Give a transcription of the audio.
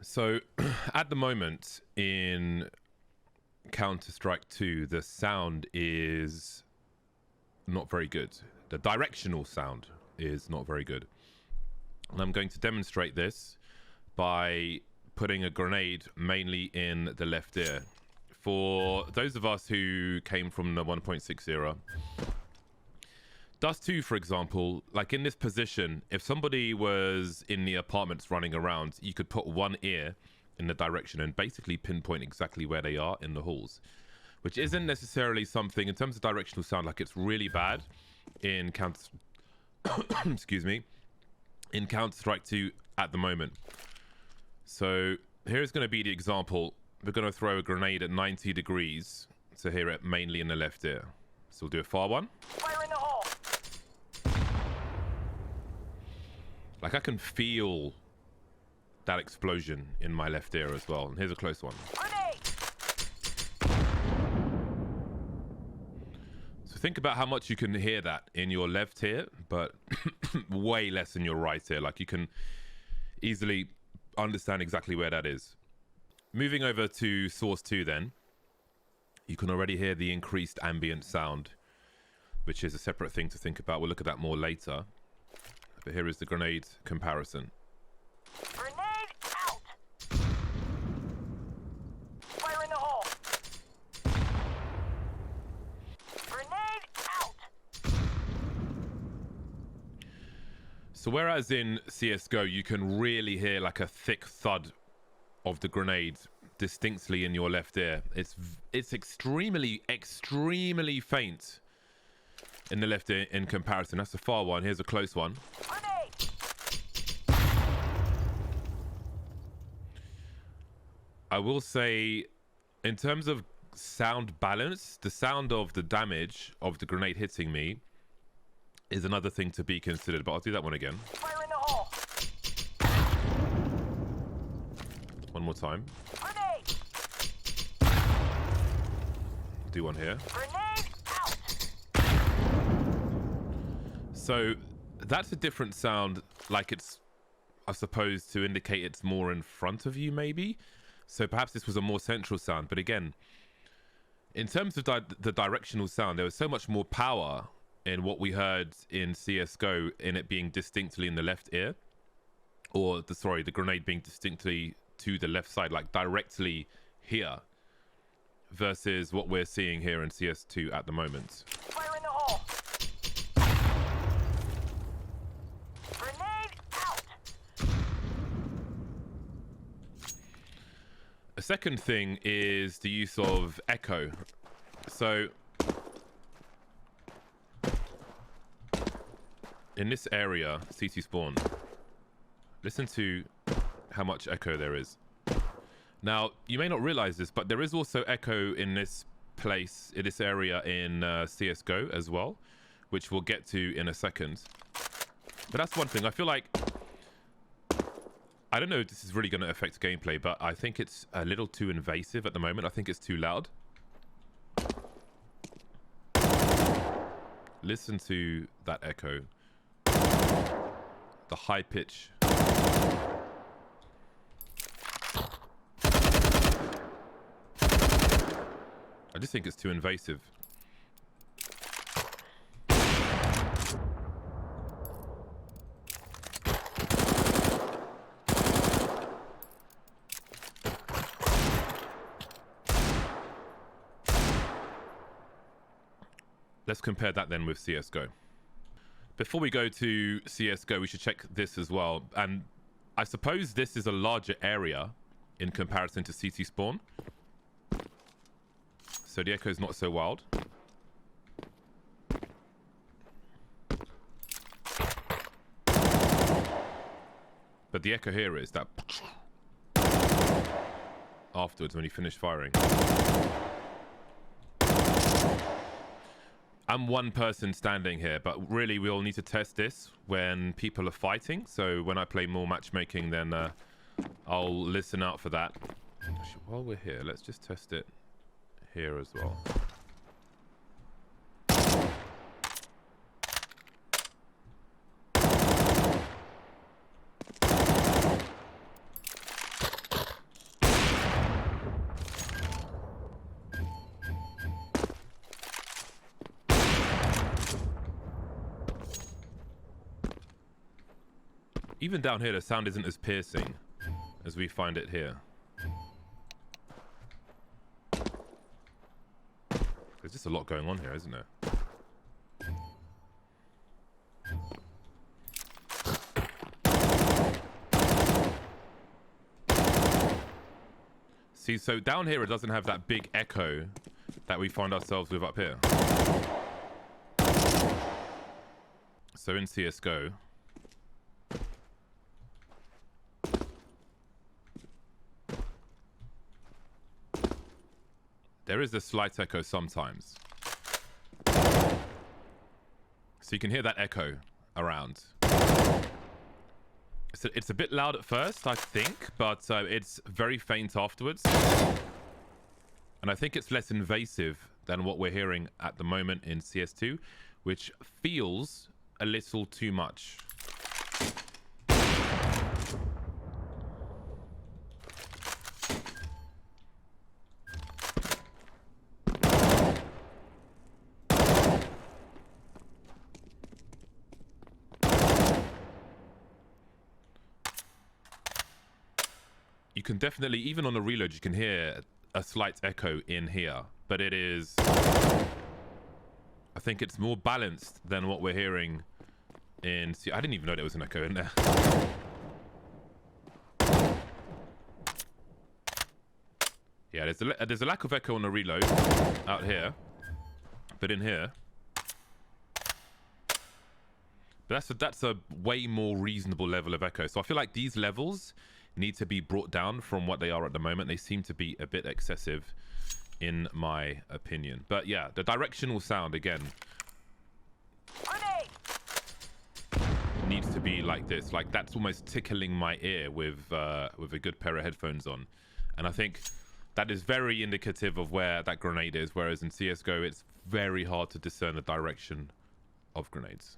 So at the moment in Counter-Strike 2, the sound is not very good. The directional sound is not very good. And I'm going to demonstrate this by putting a grenade mainly in the left ear. For those of us who came from the 1.6 era, Dust 2, for example, like in this position, if somebody was in the apartments running around, you could put one ear in the direction and basically pinpoint exactly where they are in the halls, which isn't necessarily something in terms of directional sound. Like, it's really bad in excuse me, in Counter-Strike 2 at the moment. So here's going to be the example. We're going to throw a grenade at 90 degrees to hear it mainly in the left ear. So we'll do a far one. Fire in the hole. Like, I can feel that explosion in my left ear as well. And here's a close one. Grenade. So think about how much you can hear that in your left ear, but way less in your right ear. Like, you can easily understand exactly where that is. Moving over to Source 2 then, you can already hear the increased ambient sound, which is a separate thing to think about. We'll look at that more later. But here is the grenade comparison. Grenade out. Fire in the hole. Grenade out. So whereas in CSGO, you can really hear like a thick thud of the grenade distinctly in your left ear, it's extremely faint in the left ear in comparison. That's a far one. Here's a close one. Grenade. I will say, in terms of sound balance, the sound of the damage of the grenade hitting me is another thing to be considered, but I'll do that one again. Fire in the hole. One more time. Grenade. Do one here. Grenade out. So that's a different sound, like it's, I suppose, to indicate it's more in front of you, maybe. So perhaps this was a more central sound. But again, in terms of the directional sound, there was so much more power in what we heard in CSGO, in it being distinctly in the left ear, or the grenade being distinctly to the left side, like directly here, versus what we're seeing here in CS2 at the moment. Fire in the hole. Grenade out. A second thing is the use of echo. So in this area, CT spawn, listen to how much echo there is. Now, you may not realize this, but there is also echo in this place, in this area in CSGO as well, which we'll get to in a second. But that's one thing. I feel like, I don't know if this is really going to affect gameplay, but I think it's a little too invasive at the moment. I think it's too loud. Listen to that echo. The high pitch. I just think it's too invasive. Let's compare that then with CSGO. Before we go to CSGO, we should check this as well. And I suppose this is a larger area in comparison to CT spawn. So the echo is not so wild. But the echo here is that afterwards when you finish firing. I'm one person standing here, but really we'll need to test this when people are fighting. So when I play more matchmaking, then I'll listen out for that. Actually, while we're here, let's just test it here as well. Even down here, the sound isn't as piercing as we find it here. There's just a lot going on here, isn't there? See, so down here it doesn't have that big echo that we find ourselves with up here. So in CSGO, there is a slight echo sometimes. So you can hear that echo around. It's a bit loud at first, I think, but it's very faint afterwards. And I think it's less invasive than what we're hearing at the moment in CS2, which feels a little too much. You can definitely, even on the reload, you can hear a slight echo in here, but it is, I think it's more balanced than what we're hearing in, see, I didn't even know there was an echo in there. Yeah, there's a lack of echo on the reload out here, but in here, but that's a way more reasonable level of echo. So I feel like these levels need to be brought down from what they are at the moment. They seem to be a bit excessive in my opinion. But yeah, the directional sound again needs to be like this. Like that's almost tickling my ear with a good pair of headphones on. And I think that is very indicative of where that grenade is. Whereas in CSGO, it's very hard to discern the direction of grenades.